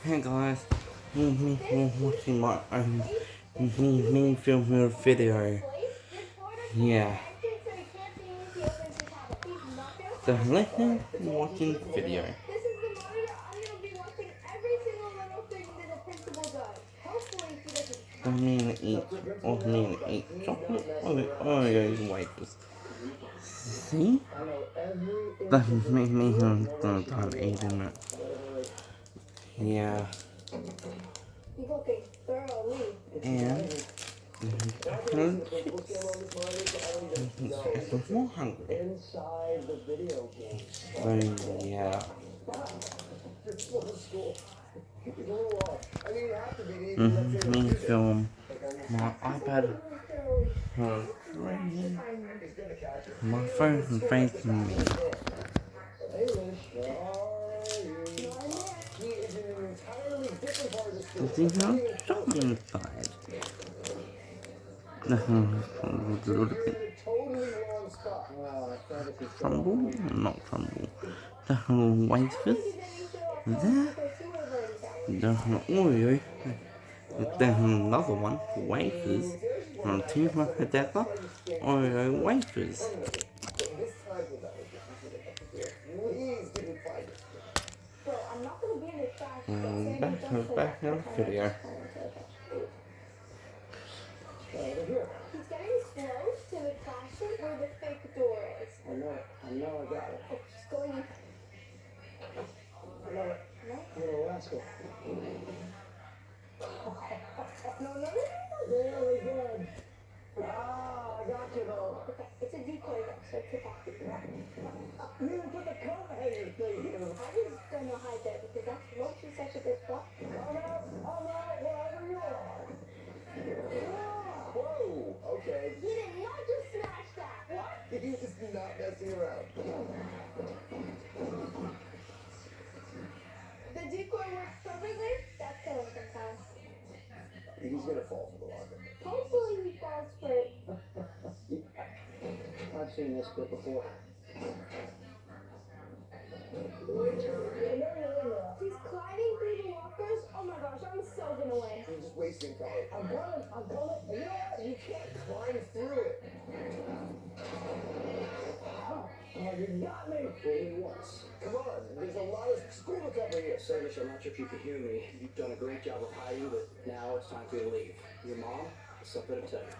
Hey guys, me watching my own me film your video. Yeah. So listen, watching video. This is the monitor. I'm gonna be watching every single little thing that the principal does. Hopefully he doesn't. I mean eat chocolate Oreo wafers. See? That made me start eating it. Yeah. He's looking thoroughly. And it's more hungry. So yeah. Me film my iPad my phone facing me. Does he have something inside? A little bit crumble, not crumble. The wafers there. There's an Oreo. There's another one, wafers. And two together, Oreo wafers. Back in the video. He's getting close to the classroom where the fake door is. I know, I got it. Oh, he's going in. I know it. No? Little rascal. No. Very good. Ah, I got you though. Okay, it's a decoy though, so it's okay. You didn't put the coat hanger thing here. I was gonna hide there because that's what she said to this block. I'm out, wherever you are. Whoa, okay. He did not just smash that. What? He's just not messing around. The decoy works perfectly? That's killing sometimes. He's gonna fall for the locker. Hopefully he falls for it. I've seen this bit before. He's climbing through the lockers. Oh my gosh, I'm so gonna win. You're just wasting time. I'm coming. You know what? You can't climb through it. Oh, you got me. Only once. Come on, there's a lot of school to cover here. Service, I'm not sure if you can hear me. You've done a great job of hiding, but now it's time for you to leave. Your mom has something to tell you.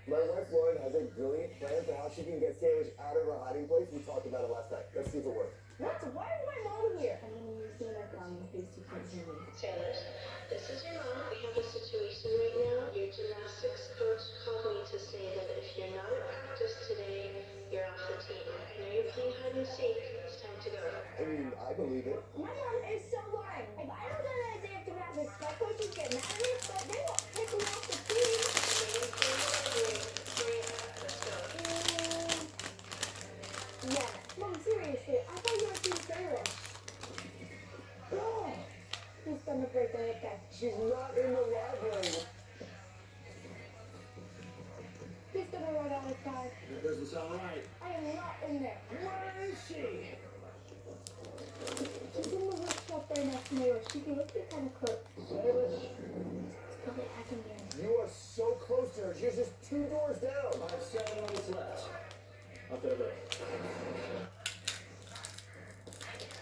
My wife Lauren has a brilliant plan for how she can get Sandwich out of her hiding place. We talked about it last night. Let's see if it works. What? Why is my mom here? I'm gonna use the microphone in case you can't hear me. Sanders, this is your mom. We have a situation right now. Your gymnastics coach called me to say that if you're not at practice today, you're off the team. I know you're playing hide and seek. It's time to go. I mean, I believe it. My mom is so lying. If I don't know that day of gymnastics, my coaches get mad at me, but they won't pick me off the team. Yeah. Mom, seriously, I thought you were team favorite. Oh, he's gonna break the head guy. She's not in the library. He's gonna run out of time. That doesn't sound right. I am not in there. Where is she? She's in the workshop there next to me. She can look at kind of close. Sandwich, It's probably hacking there. you are so close to her. She's just 2 doors down. I have 7 minutes left. Up there, break.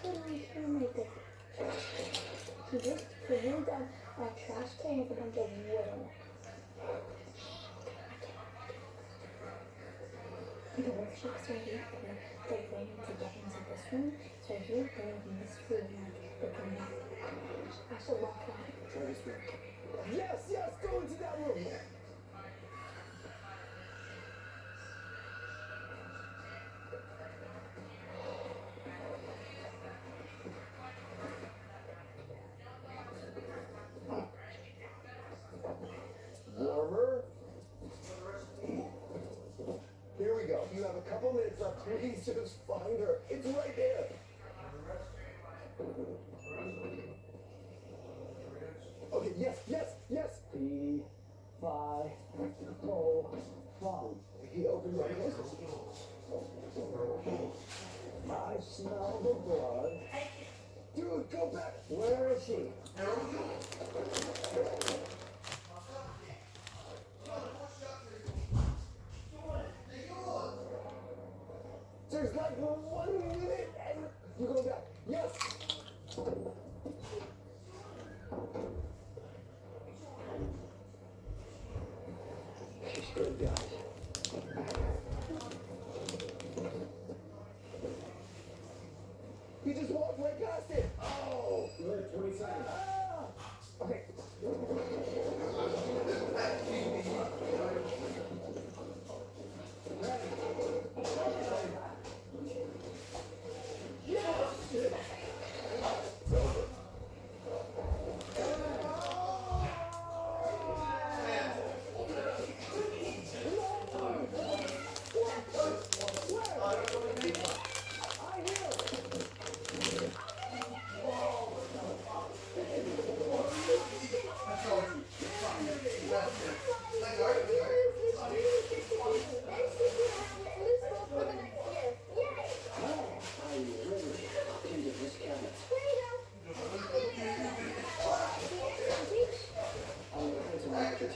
Totally sure my dick. He just threw down a trash can with a bunch of wood on it. The workshop's right here, and they're going to get into this room. So here, they're in this room, and they come back. I should lock that. Try this room. Yes, go into that room. Warmer. Here we go. You have a couple minutes left. Please just find her. It's right there. Okay, yes. P5 O 5. He opened my clothes. I smell the blood. Dude, Dude, go back. Where is she? There's like 1 minute and you go back. Yes. She's good, guys. You just walked right past it. Oh, you had 20 seconds. Ah. Okay.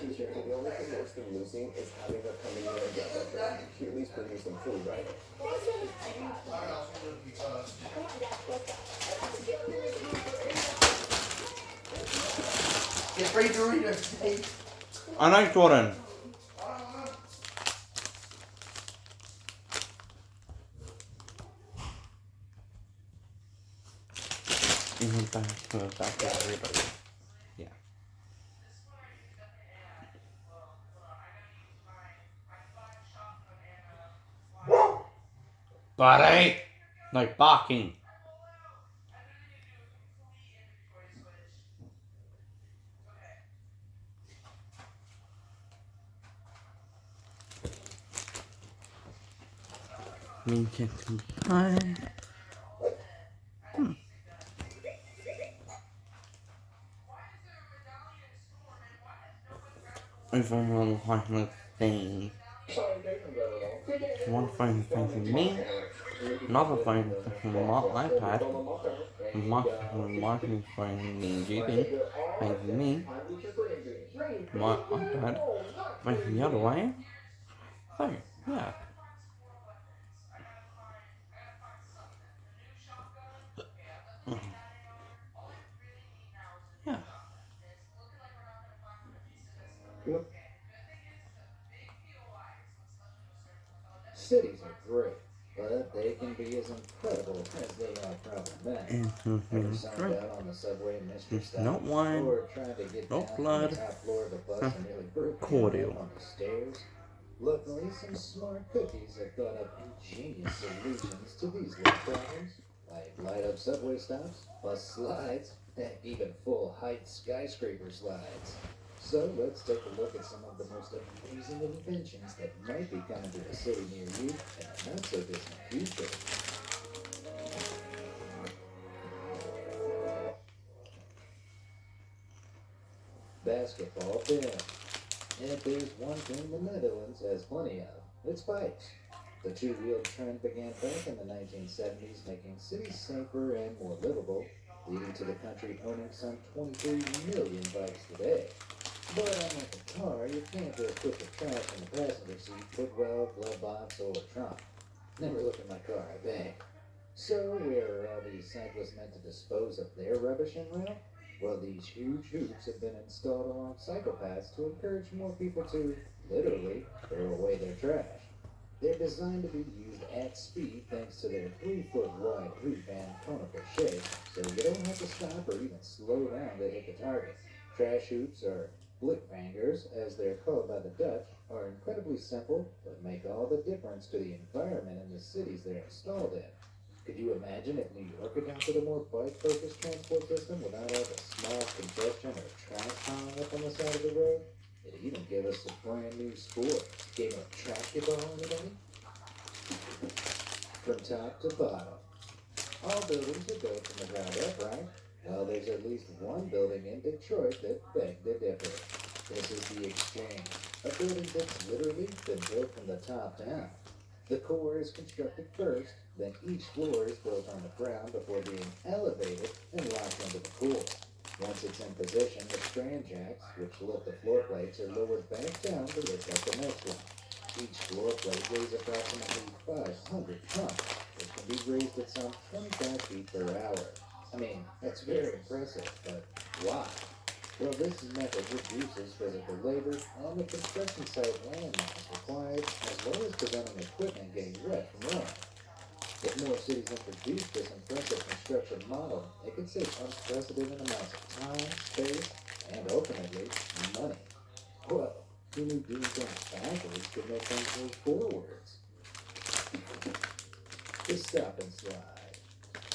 Teacher. The only thing worse than losing is having her coming in and get better. She at least bring you some food, right? Get free Doritos, Dave. I like Jordan. Back to everybody. Yeah. Buddy! Like barking. Me can comply. If I'm on the thing. One phone facing me, another phone facing my iPad, my phone facing me, JP, facing me, my iPad facing the other way. So, yeah. Yeah. Cities are great, but they can be as incredible as they are problematic. Ever signed out on the subway mystery stop, Not wine, or tried to get no down blood, from the top floor of a bus and nearly broke cordial. on the stairs? Luckily, some smart cookies have thought up ingenious solutions to these little problems, like light up subway stops, bus slides, and even full height skyscraper slides. So let's take a look at some of the most amazing inventions that might be coming to a city near you in the not so distant future. Basketball film. And if there's one thing the Netherlands has plenty of, it's bikes. The two-wheeled trend began back in the 1970s, making cities safer and more livable, leading to the country owning some 23 million bikes today. But unlike a car, you can't just put the trash in the passenger seat, footwell, glove box, or trunk. Never look in my car, I beg. So where are all these cyclists meant to dispose of their rubbish en route? Well, these huge hoops have been installed along cycle paths to encourage more people to, literally, throw away their trash. They're designed to be used at speed thanks to their 3-foot wide hoop and conical shape, so you don't have to stop or even slow down to hit the target. Trash hoops are Blikvangers, as they're called by the Dutch, are incredibly simple, but make all the difference to the environment in the cities they're installed in. Could you imagine if New York adopted a more bike-focused transport system without all the small congestion or trash piling up on the side of the road? It'd even give us a brand new sport. Game of trackball, anybody? From top to bottom. All buildings are built from the ground up, right? Well, there's at least one building in Detroit that begged to differ. This is the Exchange, a building that's literally been built from the top down. The core is constructed first, Then each floor is built on the ground before being elevated and locked into the pool. Once it's in position, the strand jacks, which lift the floor plates, are lowered back down to lift up the next one. Each floor plate weighs approximately 500 tons, which can be raised at some 25 feet per hour. I mean, that's very impressive, but why? Well, this method reduces physical labor and the construction site land mass required, as well as preventing equipment getting wet from rain. If more cities introduce this impressive construction model, it could save unprecedented amounts of time, space, and ultimately, money. Well, who knew doing things backwards could make things move forwards? The stop and slide.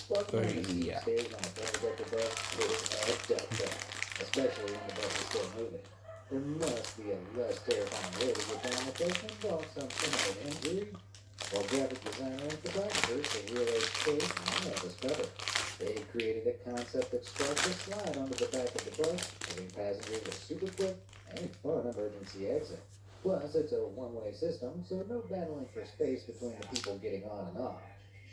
Walking on the steep Yeah. stairs on a double-decker bus is a duck trap, especially when the bus is still moving. There must be a less terrifying way to get down that doesn't involve some similar injury. While graphic designer and photographers at Real HK have this covered. They created a concept that straps a slide onto the back of the bus, giving passengers a super quick and fun emergency exit. Plus, it's a one-way system, so no battling for space between the people getting on and off.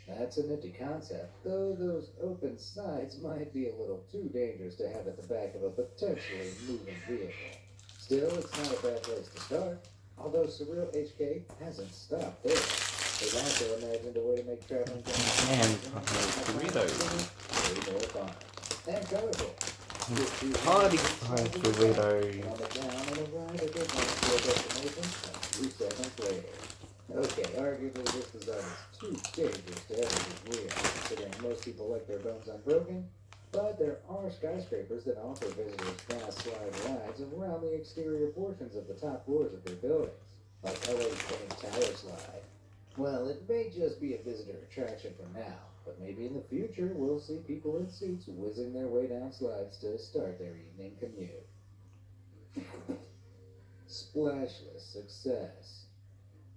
That's a nifty concept, though those open sides might be a little too dangerous to have at the back of a potentially moving vehicle. Still, it's not a bad place to start, although Surreal HK hasn't stopped there. They've also imagined a way to make traveling down And Doritos. way more fun and colorful. Party time Doritos. On the down and arrive at their next destination a few seconds later. Okay, arguably this design is too dangerous to ever be real, considering most people like their bones unbroken. But there are skyscrapers that offer visitors fast slide rides around the exterior portions of the top floors of their buildings, like LA's famous Tower Slide. Well, it may just be a visitor attraction for now, but maybe in the future we'll see people in suits whizzing their way down slides to start their evening commute. Splashless success.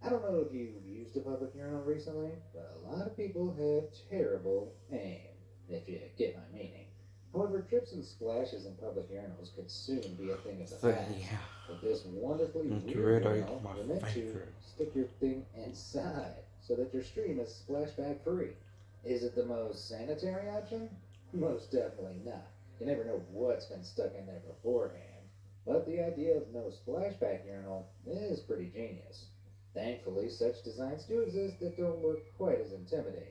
I don't know if you've used a public urinal recently, but a lot of people have terrible aim, if you get my meaning. However, trips and splashes in public urinals could soon be a thing of the So, past. yeah. With this wonderfully weird Doritos, urinal, my you're meant to favorite. stick your thing inside so that your stream is splashback free. Is it the most sanitary option? Most definitely not. You never know what's been stuck in there beforehand. But the idea of no splashback urinal is pretty genius. Thankfully, such designs do exist that don't look quite as intimidating.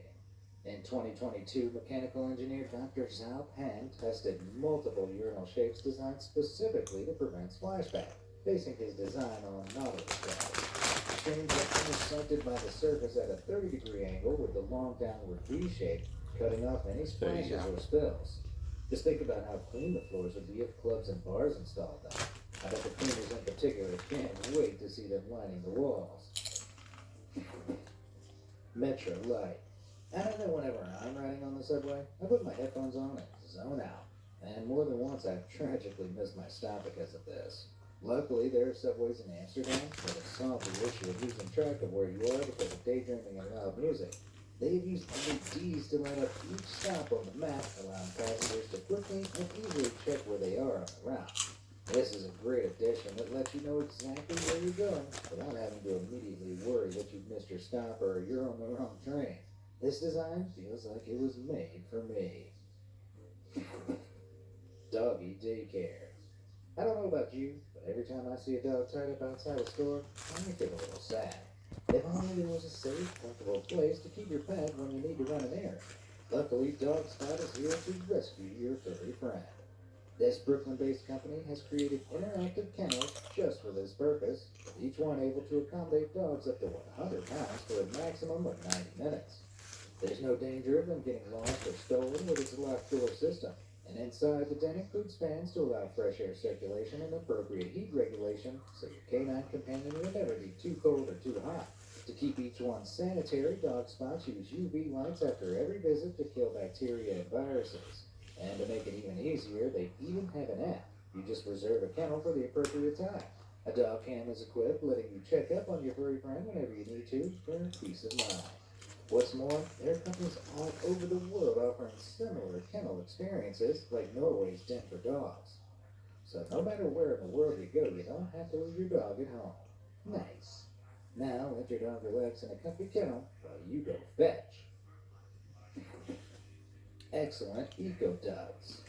In 2022, mechanical engineer Dr. Zhao Pan tested multiple urinal shapes designed specifically to prevent splashback, basing his design on Nautilus shells. Streams are intersected by the surface at a 30-degree angle with the long downward V shape, cutting off any splashes or spills. Just think about how clean the floors would be if clubs and bars installed them. I bet the cleaners in particular can't wait to see them lining the walls. Metro Light. I don't know, whenever I'm riding on the subway, I put my headphones on and zone out. And more than once I've tragically missed my stop because of this. Luckily, there are subways in Amsterdam that have solved the issue of losing track of where you are because of daydreaming and loud music. They've used LEDs to light up each stop on the map, allowing passengers to quickly and easily check where they are on the route. This is a great addition that lets you know exactly where you're going without having to immediately worry that you've missed your stop or you're on the wrong train. This design feels like it was made for me. Doggy daycare. I don't know about you, but every time I see a dog tied up outside a store, I get a little sad. If only there was a safe, comfortable place to keep your pet when you need to run an errand. Luckily, DogSpot is here to rescue your furry friend. This Brooklyn-based company has created interactive kennels just for this purpose, with each one able to accommodate dogs up to 100 pounds for a maximum of 90 minutes. There's no danger of them getting lost or stolen with its locked door system. And inside, the den includes fans to allow fresh air circulation and appropriate heat regulation, so your canine companion will never be too cold or too hot. To keep each one sanitary, DogSpot use UV lights after every visit to kill bacteria and viruses. And to make it even easier, they even have an app. You just reserve a kennel for the appropriate time. A dog cam is equipped, letting you check up on your furry friend whenever you need to for peace of mind. What's more, there are companies all over the world offering similar kennel experiences, like Norway's Den for Dogs. So no matter where in the world you go, you don't have to leave your dog at home. Nice. Now let your dog relax in a comfy kennel while you go fetch. excellent eco-ducts.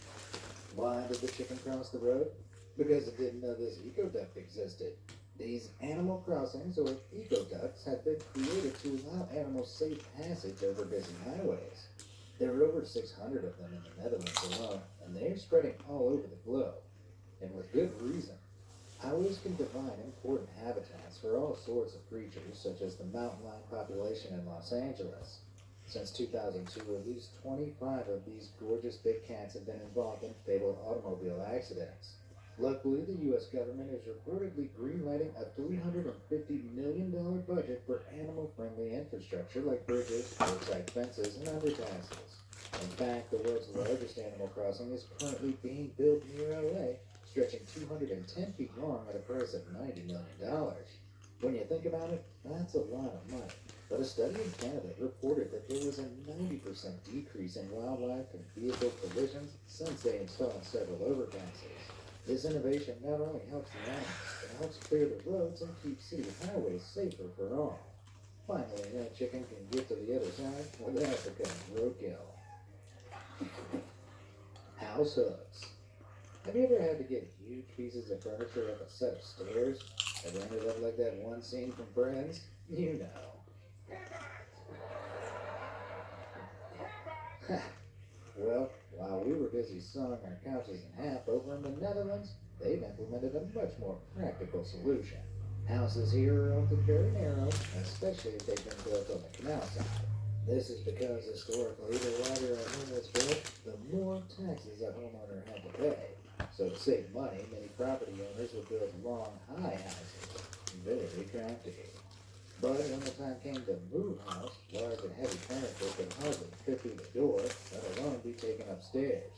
Why did the chicken cross the road? Because it didn't know this eco-duct existed. These animal crossings, or eco-ducts, have been created to allow animals safe passage over busy highways. There are over 600 of them in the Netherlands alone, and they're spreading all over the globe. And with good reason. Highways can divide important habitats for all sorts of creatures, such as the mountain lion population in Los Angeles. Since 2002, at least 25 of these gorgeous big cats have been involved in fatal automobile accidents. Luckily, the U.S. government is reportedly greenlighting a $350 million budget for animal-friendly infrastructure like bridges, roadside fences, and underpasses. In fact, the world's largest animal crossing is currently being built near L.A., stretching 210 feet long at a price of $90 million. When you think about it, that's a lot of money. But a study in Canada reported that there was a 90% decrease in wildlife and vehicle collisions since they installed several overpasses. This innovation not only helps the animals, but helps clear the roads and keep city highways safer for all. Finally, that chicken can get to the other side without becoming roadkill. House hooks. Have you ever had to get huge pieces of furniture up a set of stairs? Ever ended up like that one scene from Friends? You know. Well, while we were busy sawing our couches in half over in the Netherlands, they've implemented a much more practical solution. Houses here are often very narrow, especially if they've been built on the canal side. This is because historically, the wider a home was built, the more taxes a homeowner had to pay. So to save money, many property owners would build long, high houses. Very crafty. But when the time came to move house, large and heavy furniture could hardly fit through the door, let alone be taken upstairs.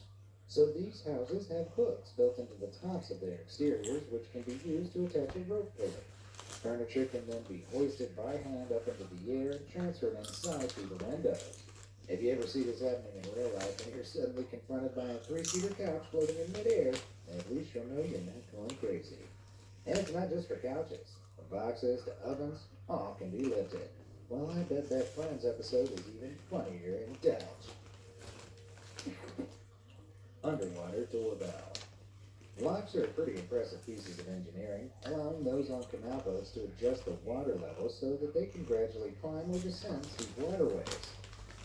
So these houses have hooks built into the tops of their exteriors, which can be used to attach a rope pulley. Furniture can then be hoisted by hand up into the air and transferred inside through the windows. If you ever see this happening in real life and you're suddenly confronted by a 3-seater couch floating in midair, at least you'll know you're not going crazy. And it's not just for couches. From boxes to ovens, all can be lifted. Well, I bet that Friends episode is even funnier in Dutch. Underwater doorbell. Locks are pretty impressive pieces of engineering, allowing those on canal boats to adjust the water level so that they can gradually climb or descend steep waterways.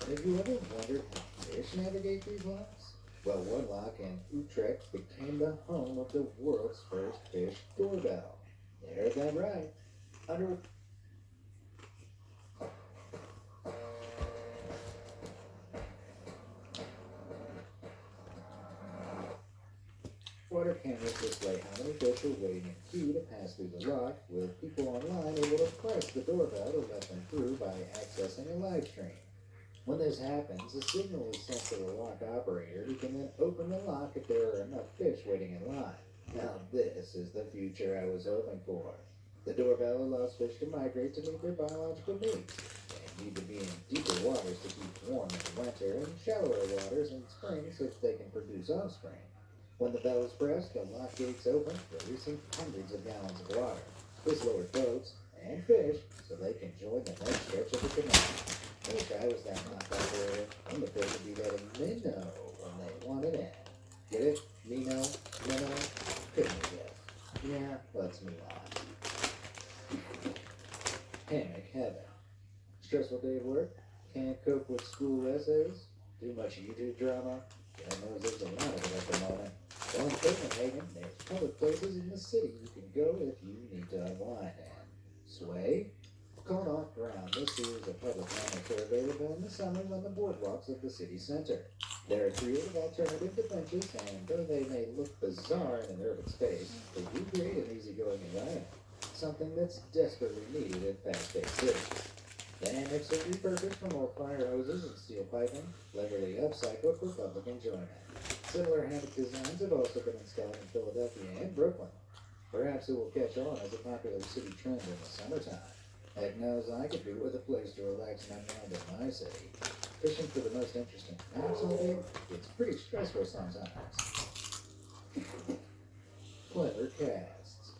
Have you ever wondered how fish navigate these locks? Well, one lock in Utrecht became the home of the world's first fish doorbell. You heard that right. Water cameras display how many fish are waiting in queue to pass through the lock, with people online able to press the doorbell to let them through by accessing a live stream. When this happens, a signal is sent to the lock operator who can then open the lock if there are enough fish waiting in line. Now this is the future I was hoping for. The doorbell allows fish to migrate to meet their biological needs. They need to be in deeper waters to keep warm in winter and shallower waters in spring so that they can produce offspring. When the bell is pressed, the lock gates open, releasing hundreds of gallons of water. This lowers boats and fish so they can join the next stretch of the canal. I wish I was that lock operator, and the fish would be letting me know when they wanted in. Get it? Me know? Minnow? Couldn't you guess? Yeah, let's move on. Hammock heaven. Stressful day of work? Can't cope with school essays? Too much YouTube drama? God knows there's a lot of it at the moment. Well, in Copenhagen, there's public places in the city you can go if you need to unwind and sway. Called Off Ground, this series of public hammocks are available in the summer on the boardwalks of the city center. They're a creative alternative to benches, and though they may look bizarre in an urban space, they do create an easygoing environment, something that's desperately needed in fast-paced cities. The hammocks are repurposed from old fire hoses and steel piping, cleverly upcycled for public enjoyment. Similar hammock designs have also been installed in Philadelphia and Brooklyn. Perhaps it will catch on as a popular city trend in the summertime. Heck knows I could do with a place to relax and unwind in my city. Fishing for the most interesting hammocks all day, it's pretty stressful sometimes. Clever casts.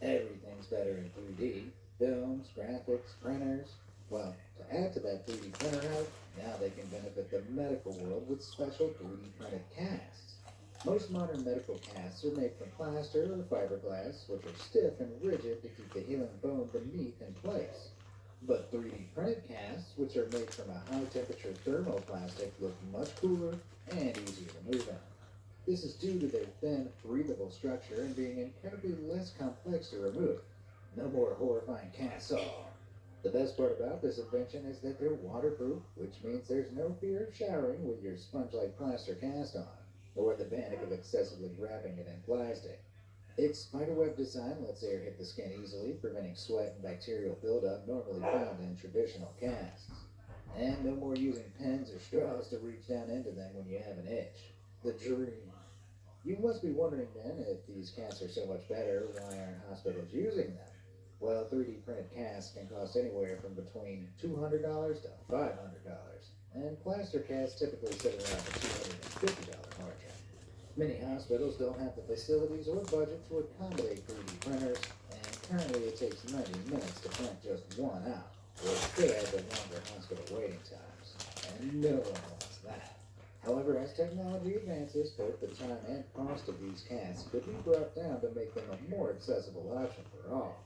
Everything's better in 3D. Films, graphics, printers. Well, to add to that 3D printer hype, now they can benefit the medical world with special 3D printed casts. Most modern medical casts are made from plaster or fiberglass, which are stiff and rigid to keep the healing bone beneath in place. But 3D printed casts, which are made from a high temperature thermoplastic, look much cooler and easier to move in. This is due to their thin, breathable structure and being incredibly less complex to remove. No more horrifying casts all. The best part about this invention is that they're waterproof, which means there's no fear of showering with your sponge-like plaster cast on, or the panic of excessively wrapping it in plastic. Its spiderweb design lets air hit the skin easily, preventing sweat and bacterial buildup normally found in traditional casts. And no more using pens or straws to reach down into them when you have an itch. The dream. You must be wondering then, if these casts are so much better, why aren't hospitals using them? Well, 3D printed casts can cost anywhere from between $200 to $500, and plaster casts typically sit around the $250 margin. Many hospitals don't have the facilities or budget to accommodate 3D printers, and currently it takes 90 minutes to print just one out, which could add to longer hospital waiting times, and no one wants that. However, as technology advances, both the time and cost of these casts could be brought down to make them a more accessible option for all.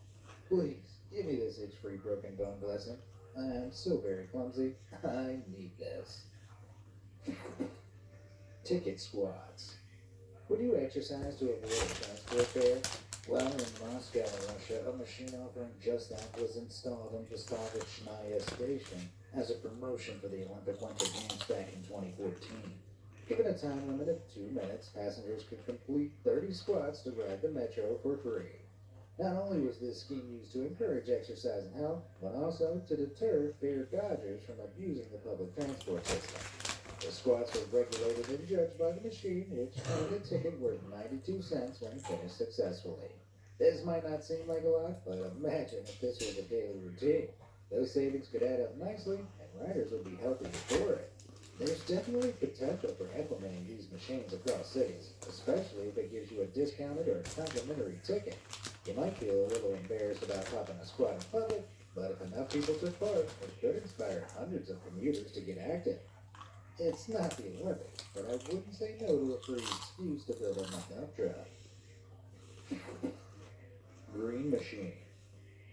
Please, give me this itch-free broken bone blessing. I am so very clumsy. I need this. Ticket squads. Would you exercise to avoid a transport fare? Well, in Moscow, Russia, a machine offering just that was installed in Vostochny Station as a promotion for the Olympic Winter Games back in 2014. Given a time limit of 2 minutes, passengers could complete 30 squats to ride the metro for free. Not only was this scheme used to encourage exercise and health, but also to deter fare dodgers from abusing the public transport system. The squats were regulated and judged by the machine, which earned a ticket worth 92 cents when finished successfully. This might not seem like a lot, but imagine if this was a daily routine. Those savings could add up nicely, and riders would be healthier for it. There's definitely potential for implementing these machines across cities, especially if it gives you a discounted or complimentary ticket. You might feel a little embarrassed about popping a squat in public, but if enough people took part, it could inspire hundreds of commuters to get active. It's not the Olympics, but I wouldn't say no to a free excuse to build up my dump truck. Green machine.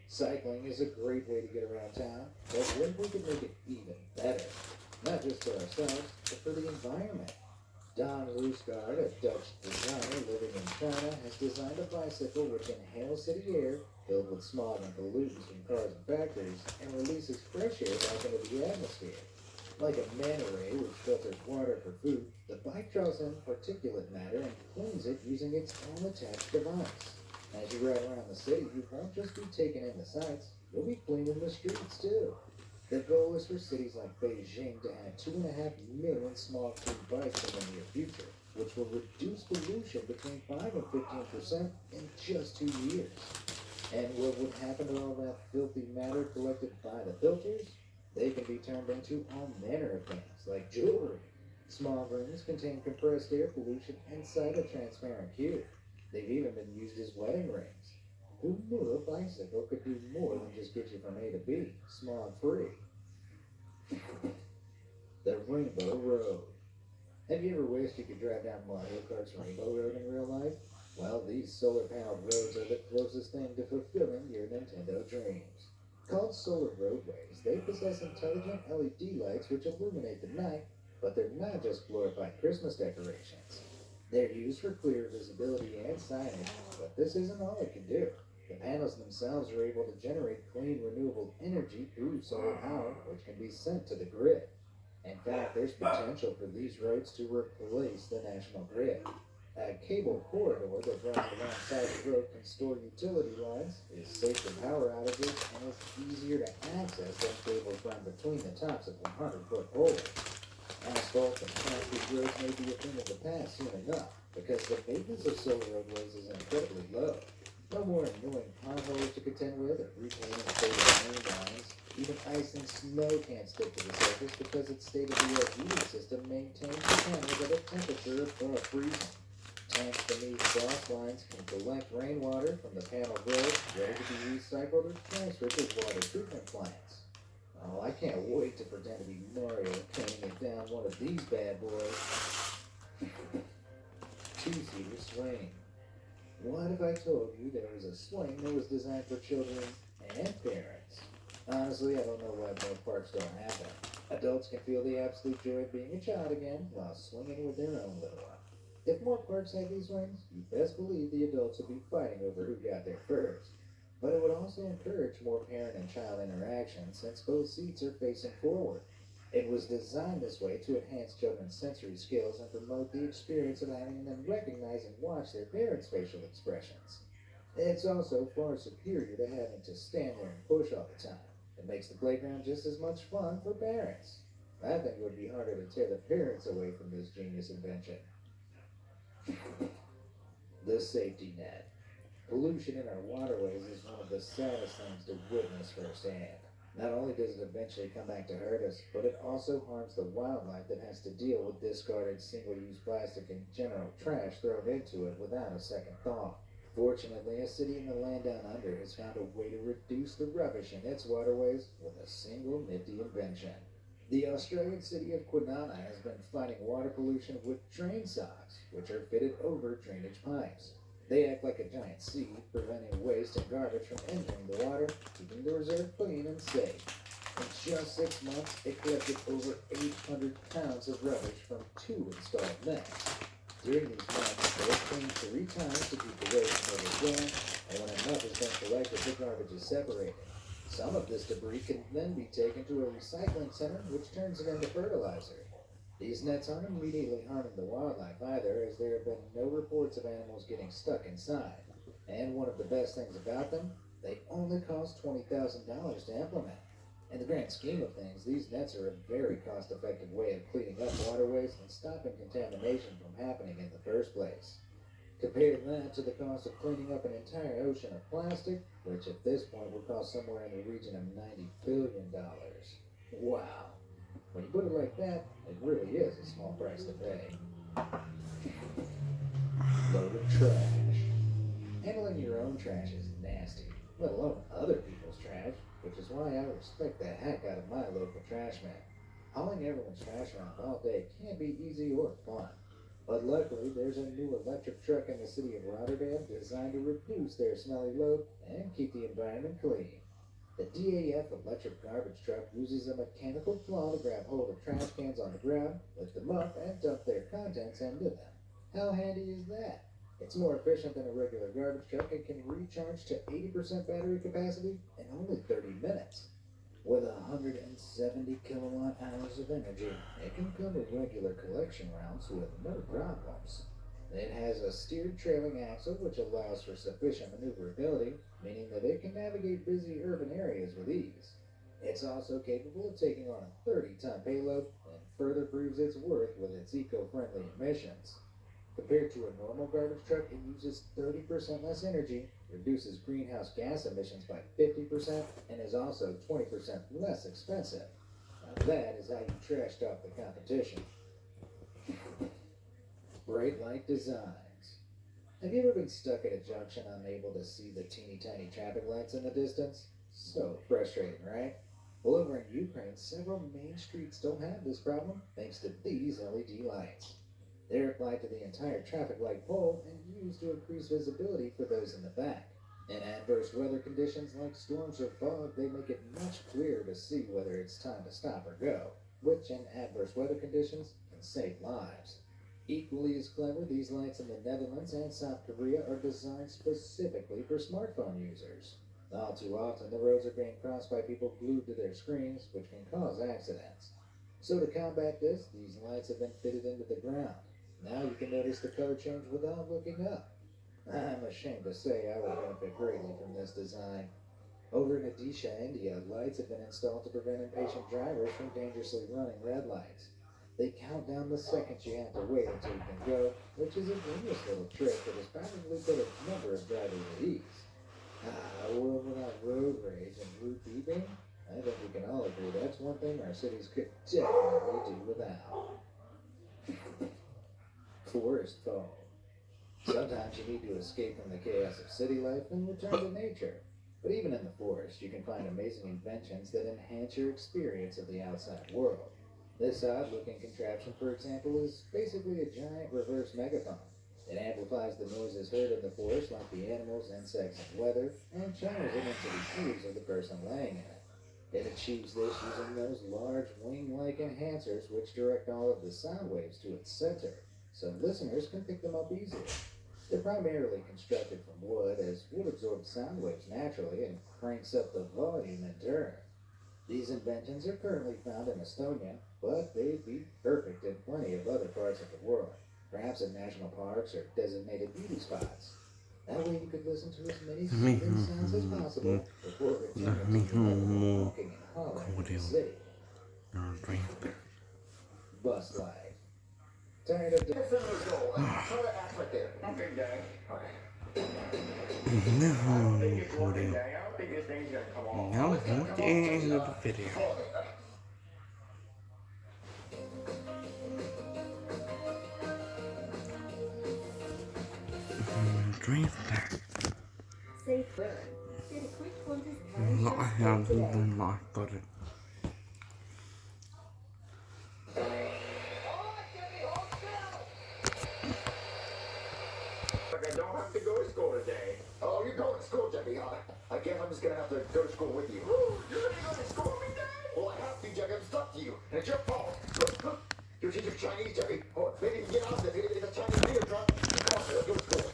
Cycling is a great way to get around town, but what if we could make it even better? Not just for ourselves, but for the environment. Don Roosgaard, a Dutch designer living in China, has designed a bicycle which inhales city air filled with smog and pollutants from cars and factories and releases fresh air back into the atmosphere. Like a manta ray which filters water for food, the bike draws in particulate matter and cleans it using its own attached device. As you ride around the city, you won't just be taking in the sights, you'll be cleaning the streets too. The goal is for cities like Beijing to have 2.5 million smog-free bikes in the near future, which will reduce pollution between 5 and 15% in just 2 years. And what would happen to all that filthy matter collected by the filters? They can be turned into all manner of things, like jewelry. Smog rings contain compressed air pollution inside a transparent cube. They've even been used as wedding rings. Who knew a bicycle could do more than just get you from A to B, smog-free? The Rainbow Road. Have you ever wished you could drive down Mario Kart's Rainbow Road in real life? Well, these solar-powered roads are the closest thing to fulfilling your Nintendo dreams. Called solar roadways, they possess intelligent LED lights which illuminate the night, but they're not just glorified Christmas decorations. They're used for clear visibility and signage, but this isn't all it can do. The panels themselves are able to generate clean, renewable energy through solar power, which can be sent to the grid. In fact, there's potential for these roads to replace the national grid. A cable corridor that runs alongside the road can store utility lines, is safe for power outages, and is easier to access than cables run between the tops of 100-foot poles. Asphalt and concrete roads may be a thing of the past soon enough, because the maintenance of solar roadways is incredibly low. No more annoying potholes to contend with or repainting faded main lines. Even ice and snow can't stick to the surface because its state-of-the-art heating system maintains the panels at a temperature above freezing. Tanks beneath frost lines can collect rainwater from the panel growth, ready to be recycled or transferred to water treatment plants. Oh, I can't wait to pretend to be Mario painting it down one of these bad boys. Two-seater swing. What if I told you there was a swing that was designed for children and parents? Honestly, I don't know why more parks don't have them. Adults can feel the absolute joy of being a child again while swinging with their own little one. If more parks had these swings, you best believe the adults would be fighting over who got there first. But it would also encourage more parent and child interaction since both seats are facing forward. It was designed this way to enhance children's sensory skills and promote the experience of having them recognize and watch their parents' facial expressions. It's also far superior to having to stand there and push all the time. It makes the playground just as much fun for parents. I think it would be harder to tear the parents away from this genius invention. The safety net. Pollution in our waterways is one of the saddest things to witness firsthand. Not only does it eventually come back to hurt us, but it also harms the wildlife that has to deal with discarded single-use plastic and general trash thrown into it without a second thought. Fortunately, a city in the land down under has found a way to reduce the rubbish in its waterways with a single nifty invention. The Australian city of Kwinana has been fighting water pollution with drain socks, which are fitted over drainage pipes. They act like a giant sieve, preventing waste and garbage from entering the water, keeping the reserve clean and safe. In just 6 months, it collected over 800 pounds of rubbish from 2 installed nets. During these months, they have cleaned 3 times to keep the waste from overflowing, and when enough has been collected, the garbage is separated. Some of this debris can then be taken to a recycling center, which turns it into fertilizer. These nets aren't immediately harming the wildlife either, as there have been no reports of animals getting stuck inside. And one of the best things about them, they only cost $20,000 to implement. In the grand scheme of things, these nets are a very cost-effective way of cleaning up waterways and stopping contamination from happening in the first place. Compare that to the cost of cleaning up an entire ocean of plastic, which at this point would cost somewhere in the region of $90 billion. Wow. When you put it like that, it really is a small price to pay. Load of trash. Handling your own trash is nasty, let alone other people's trash, which is why I respect the heck out of my local trash man. Hauling everyone's trash around all day can be easy or fun, but luckily there's a new electric truck in the city of Rotterdam designed to reduce their smelly load and keep the environment clean. The DAF electric garbage truck uses a mechanical claw to grab hold of trash cans on the ground, lift them up, and dump their contents into them. How handy is that? It's more efficient than a regular garbage truck and can recharge to 80% battery capacity in only 30 minutes. With 170 kilowatt hours of energy, it can cover regular collection routes with no problems. It has a steered trailing axle which allows for sufficient maneuverability, meaning that it can navigate busy urban areas with ease. It's also capable of taking on a 30-ton payload and further proves its worth with its eco-friendly emissions. Compared to a normal garbage truck, it uses 30% less energy, reduces greenhouse gas emissions by 50%, and is also 20% less expensive. Now that is how you trashed off the competition. Bright light designs. Have you ever been stuck at a junction unable to see the teeny tiny traffic lights in the distance? So frustrating, right? Well, over in Ukraine, several main streets don't have this problem thanks to these LED lights. They're applied to the entire traffic light pole and used to increase visibility for those in the back. In adverse weather conditions like storms or fog, they make it much clearer to see whether it's time to stop or go, which in adverse weather conditions can save lives. Equally as clever, these lights in the Netherlands and South Korea are designed specifically for smartphone users. All too often, the roads are being crossed by people glued to their screens, which can cause accidents. So to combat this, these lights have been fitted into the ground. Now you can notice the color change without looking up. I'm ashamed to say I would benefit greatly from this design. Over in Odisha, India, lights have been installed to prevent impatient drivers from dangerously running red lights. They count down the seconds you have to wait until you can go, which is a genius little trick that has probably put a number of drivers at ease. A world without road rage and route beeping? I think we can all agree that's one thing our cities could definitely do without. Forest fog. Sometimes you need to escape from the chaos of city life and return to nature. But even in the forest, you can find amazing inventions that enhance your experience of the outside world. This odd-looking contraption, for example, is basically a giant reverse megaphone. It amplifies the noises heard in the forest, like the animals, insects, and weather, and channels it into the ears of the person laying in it. It achieves this using those large wing-like enhancers which direct all of the sound waves to its center, so listeners can pick them up easily. They're primarily constructed from wood, as wood absorbs sound waves naturally and cranks up the volume in turn. These inventions are currently found in Estonia, but they'd be perfect in plenty of other parts of the world, perhaps in national parks or designated beauty spots. That way you could listen to as many soothing sounds as possible before returning to your walking and hollering in the city. Bus life. Tired of Yes, sir, let's go. Try to act like that. Okay, Dad. Okay. I don't think it's working, Dad. I don't think this thing's gonna come off. Now that's the end of the video. Dream that. Safe burn. Did a quick Qantas I have been like that. Like I don't have to go to school today. Oh, you're going to school, Jackie. I guess I'm just gonna have to go to school with you. Ooh, you're gonna go to school with me, Dad? Well, I have to, Jackie. I'm stuck to you. And it's your fault. Look. Your teacher's Chinese, Jackie. Oh, maybe you can get out of this. It's a Chinese beer truck. Come on, let's go to school.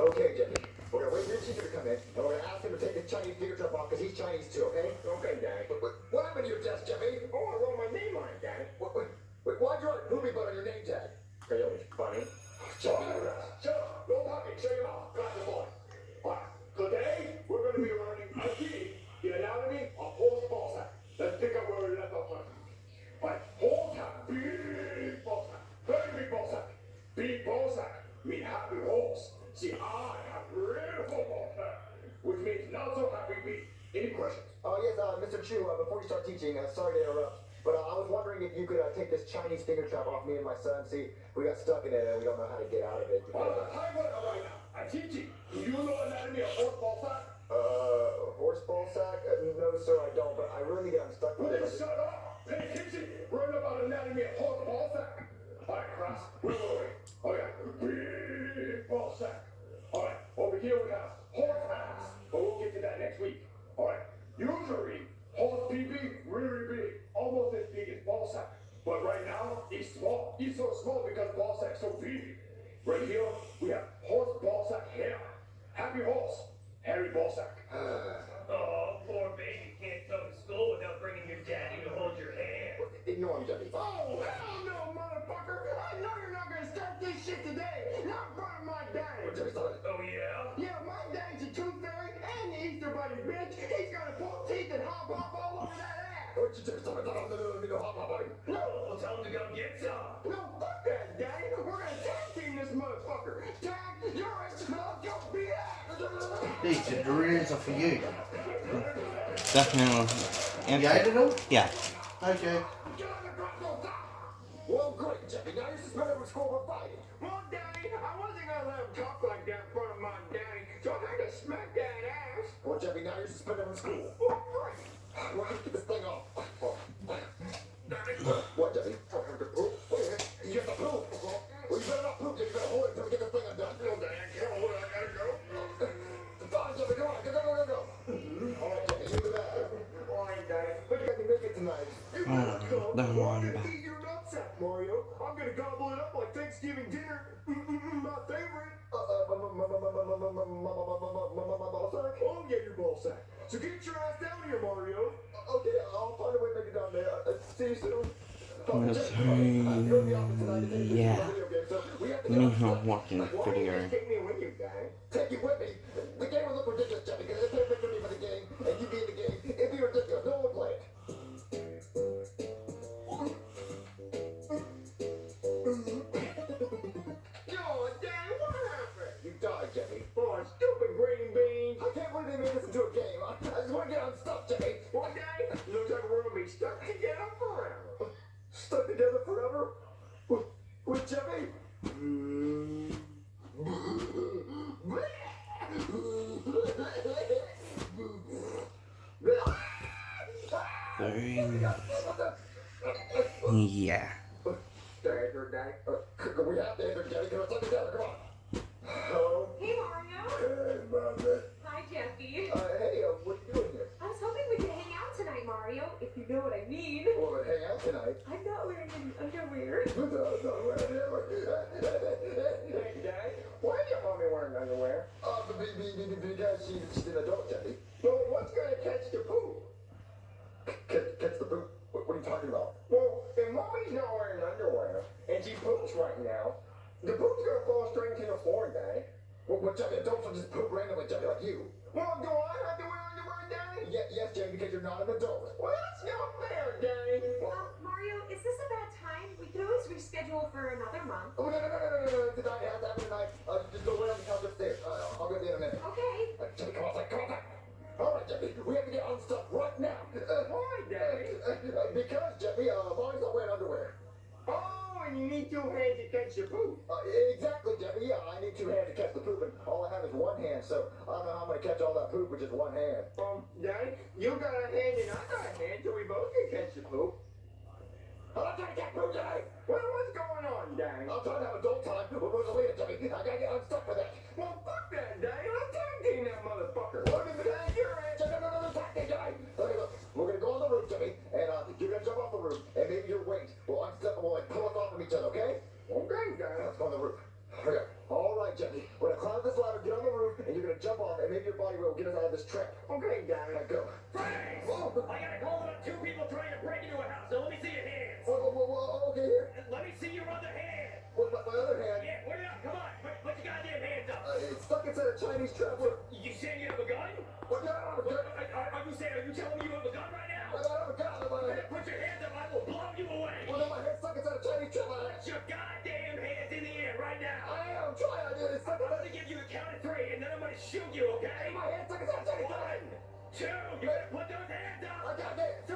Okay, Jackie. We're gonna wait for your teacher to come in, and we're gonna ask him to take his Chinese beer truck off, because he's Chinese too, okay? Okay, Dad. What happened to your desk, Jackie? Oh, I wrote my name on it, Dad. Why'd you write Poopy Butt on your name tag? Because it was funny. Shut up. No talking. Shut your mouth. Got the boy. Alright, today we're going to be learning the anatomy of horse ball sack. Let's pick up where we left off last week. Alright, horse sack. Big ball sack. Very big ball sack. Big ball sack mean happy horse. See, I have beautiful ball sack, which means not so happy bee. Any questions? Yes, Mr. Chu, before you start teaching, sorry to interrupt, but I was wondering if you could take this Chinese finger trap off me and my son. See, we got stuck in it and we don't know how to get out of it. Well, time right now. I'm teaching. Do you know anatomy of horse ball sack? Horse ball sack? No, sir, I don't, but I really get unstuck with it. Well, then shut up. Pay attention. Learn about anatomy of horse ball sack. Alright, class, where were we? Oh, yeah. Big ball sack. Alright, over here we have horse ass, but we'll get to that next week. Alright, usually horse pee-pee really big, almost as big as ball sack. But right now, he's small. He's so small because ball sack's so big. Right here, we have horse ball sack hair. Happy horse, hairy ball sack. Oh, poor baby can't come to school without bringing your daddy to hold your hand. Ignore him, Jimmy. Oh, hell no, motherfucker! I know you're not gonna start this shit today! Not in front of my daddy! Oh, yeah? Yeah, my daddy's a tooth fairy and the Easter bunny, bitch! He's gonna pull teeth and hop all over that ass! What you just talking about? No! Well, tell him to go get some. No, fuck that, Daddy! We're gonna tag team this motherfucker! Tag, you're it, I'll go be it! These durians are for you. Definitely. You ate it all? Yeah. Okay. Well, great, Jeffy. Now you're suspended from school for fighting. Well, Daddy, I wasn't gonna let him talk like that in front of my daddy, so I had to smack that ass. Well, Jeffy, now you're suspended from school. Well, great. We'll have to get this thing off. What, Jeffy? You have to poop. Well, you better not poop. You better hold it until we get this thing undone. No, Daddy, I can't hold it. I gotta go. Fine, Jeffy, come on. Go. All right, Jeffy, you do that. All right, Daddy. But you got to make it tonight. You better go. Don't worry about Eat your nutsack, Mario. I'm gonna gobble it up like Thanksgiving dinner. My favorite. Ballsack? Oh, yeah, your ballsack. So get your ass down here, Mario. Okay, I'll find a way to make it down there. See you soon. Yeah. Me not watching the video. Take me with you, guy. Take you with me? The game will look ridiculous, Jeffy, because if they pick me for the game, and you be in the game, it'd be ridiculous. No one will play it. Yo, Daddy, what happened? You died, Jeffy. Oh, stupid green beans. I can't believe they made this into a game. I just want to get unstuck, Jeffy. What, Daddy? Looks like we're going to be stuck together forever. Stuck together forever? With Jeffy? Yeah. Dad or Daddy? We have Dad or Daddy. Come on, talk together. Come on. Hello. Hey, Mario. Hey, Mother. Hi, Jeffy. Hey, what are you doing here? I was hoping we could hang out tonight, Mario, if you know what I mean. Well, hang out tonight. I'm not wearing any underwear. Hey, Dad. Why is your mommy wearing underwear? Because she's an adult, Daddy. Well, what's going to catch the poop? Catch the poop? What are you talking about? Well, if mommy's not wearing underwear, and she poops right now, the poop's going to fall straight to the floor, Daddy. Well, Daddy, adults will just poop randomly, Daddy, like you. Well, do I have to wear underwear, Daddy? Yes, Daddy, because you're not an adult. Well, that's not fair, Daddy. Mario, is this a bad time? We could always reschedule for another month. Oh, no. Tonight, it has to happen tonight. Just go right on the couch upstairs. I'll go there in a minute. Okay. Jimmy, come on. All right, Jimmy, we have to get unstuck right now. Why, Daddy? Because, Jimmy, Bonnie's not wearing underwear. Oh, and you need 2 hands to catch the poop. Exactly, Jimmy. Yeah, I need 2 hands to catch the poop, and all I have is 1 hand, so I don't know how I'm going to catch all that poop with just 1 hand. Daddy, you got a hand and I got a hand, so we both can catch the poop. I'm not trying to catch poop, Daddy. Well, what's going on, Daddy? I'm trying to have adult time with Rosalina, Jimmy. I got to get unstuck for that. Well, fuck that, Daddy. I'm tagging that motherfucker. What in the tag your ass? No, tag that guy. Okay, look, we're going to go on the roof, Jimmy, and you're going to jump off the roof, and maybe your weight will unstuck and we'll pull us off of each other, okay? Okay, Daddy. Let's go on the roof. Okay. All right, Jimmy. We're going to climb this ladder, get on the roof, and you're going to jump off, and maybe your body will get us out of this trap. Okay, Daddy. Now go. Freeze! Whoa. I got a call about 2 people trying to break into a house. Now let me see your hands. Okay, here. Let me see your other hand. What, my other hand? Yeah, put it up. Come on. Put your goddamn hands up. It's stuck inside a Chinese trap. Look. You saying you have a gun? What? No, I don't have a gun. Are you telling me you have a gun right now? I don't have a gun. Put your hands up. I will blow you away. Well, no, my hand's stuck inside a Chinese trap. Put your goddamn hands in the air right now. I am trying. It's stuck I'm inside. gonna give you the count of 3, and then I'm gonna shoot you, okay? My hand's stuck inside a Chinese trap. 1, 2. You better put those hands up. I got it. 3.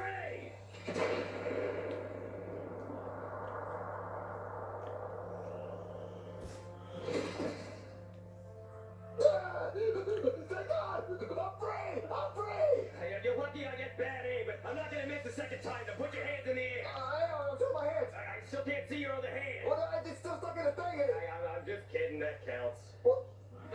Thank God! I'm free! Hey, you're lucky I get bad aim, but I'm not gonna miss the second time. Now put your hands in the air. I'm showing my hands. I still can't see your other hand. Well, it's still stuck in a thing here. I'm just kidding. That counts. What?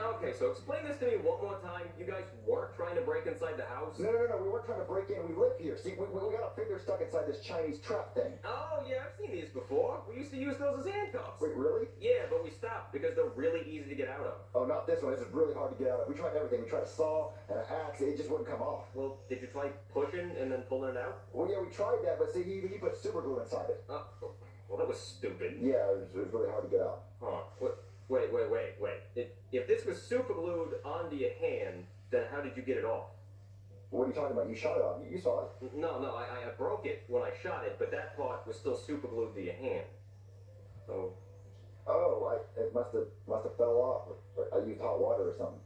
Okay, so explain this to me one more time. You guys weren't trying to break inside the house? No, we weren't trying to break in. We live here. See, we got a figure stuck inside this Chinese trap thing. Oh, yeah, I've seen these before. We used to use those as handcuffs. Wait, really? Yeah, but we stopped because they're really easy to get out of. Oh, not this one. This is really hard to get out of. We tried everything. We tried a saw and an axe. It just wouldn't come off. Well, did you try pushing and then pulling it out? Well, yeah, we tried that, but see, he put super glue inside it. Well, that was stupid. Yeah, it was really hard to get out. Huh. Wait. If this was super glued onto your hand, then how did you get it off? What are you talking about? You shot it off. You saw it. No, I broke it when I shot it, but that part was still super glued to your hand. So. Oh, it must have fell off. I used hot water or something.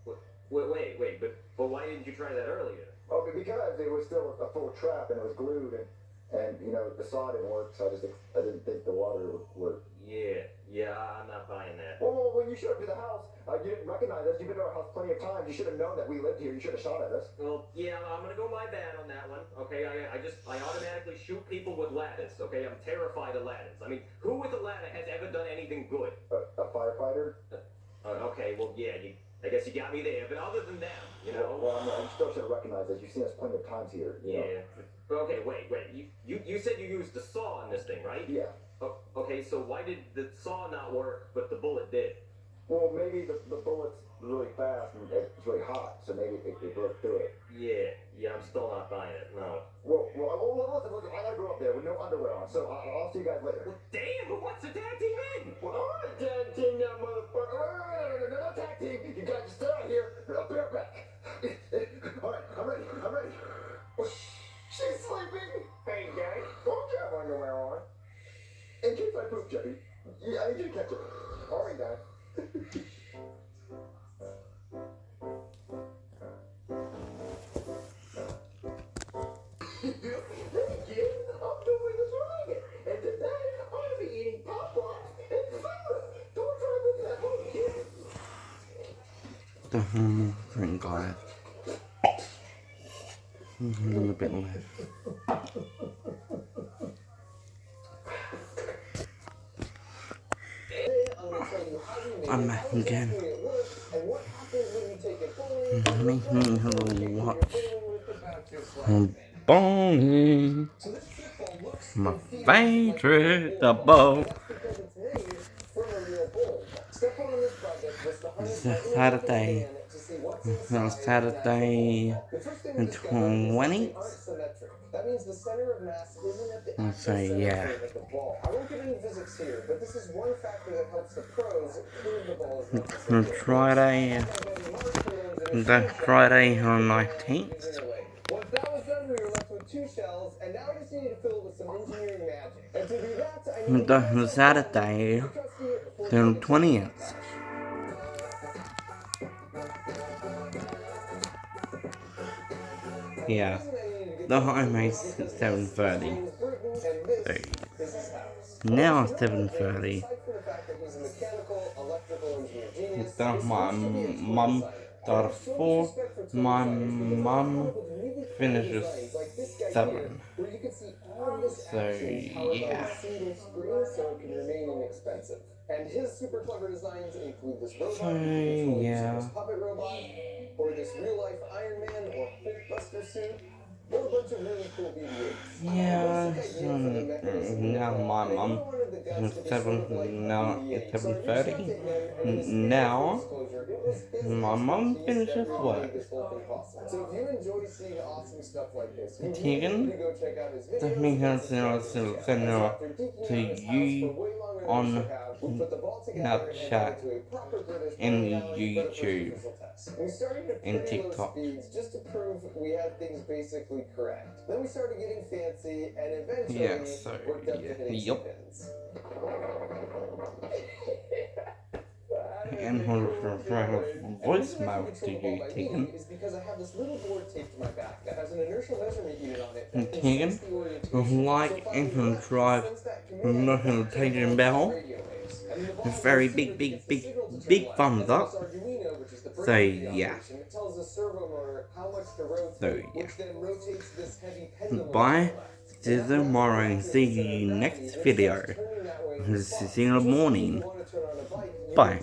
Wait, but why didn't you try that earlier? Oh, because it was still a full trap and it was glued and you know the saw didn't work, so I didn't think the water would work. Yeah, I'm not buying that. Well, when you showed up to the house, you didn't recognize us. You've been to our house plenty of times. You should have known that we lived here. You should have shot at us. Well, yeah, I'm gonna go my bad on that one. Okay, I automatically shoot people with ladders. Okay, I'm terrified of ladders. I mean, who with a ladder has ever done anything good? A firefighter? Okay, well, yeah, I guess you got me there. But other than them, you know. Well, you still should have recognized us. You've seen us plenty of times here. You know? Okay, wait. You said you used the saw on this thing, right? Yeah. Okay, so why did the saw not work, but the bullet did? Well, maybe the bullet's really fast and it's really hot, so maybe it broke through it. Yeah, I'm still not buying it, no. Well, listen, I gotta go up there with no underwear on, so I'll see you guys later. Well, damn, but what's the tag team in? Well, I'm gonna tag team that motherfucker. No, tag team. You guys just stay out here, and I'll be right back. All right, I'm ready. She's sleeping. Hey, guys, don't you have underwear on? In case I poop, Jeffy. Yeah, I need you to catch it. All right, guys. Hey, kid, I'm doing this right. And today, I'm gonna be eating Pop-Rocks and soda. Don't try this at home, kid. The drink glass. A little bit left. I'm back again. And what happens when you take it fully? Make me watch Bonnie, my favorite boat. It's a Saturday. It's on Saturday the 20th. That means the center of mass isn't at the So yeah. at the ball. I won't get into physics here, but this is one factor that helps the pros prove the ball is not The Friday on 19th. Once that was done, we were left with 2 shells, and now we just need to fill it with some engineering magic. And to do that, I need The Saturday the 20th. Yeah. The home is 7:30. Now 7:30. My mum got a 4. My mum finishes 7. So yeah. And his super clever designs include this robot, So yeah. puppet robot, or this real life Iron Man or Hulkbuster suit, or a bunch of really cool BB-8s. Yeah, now my mum is 7:30. Now my mum finishes work. So if you enjoy seeing awesome stuff like this, Tegan, the means I'll send to you on Snapchat and YouTube and TikTok. Just to prove we had things basically correct. Then we started getting fancy and eventually worked up to hitting some pins. And her voicemail to you, Tegan. Is because I have this little board taped to my back that has an inertial measurement unit on it. Tegan, like and subscribe, notification bell. A very big thumbs up. So yeah. So yeah. Bye. See you tomorrow. See you next video. See you in the morning. Bye.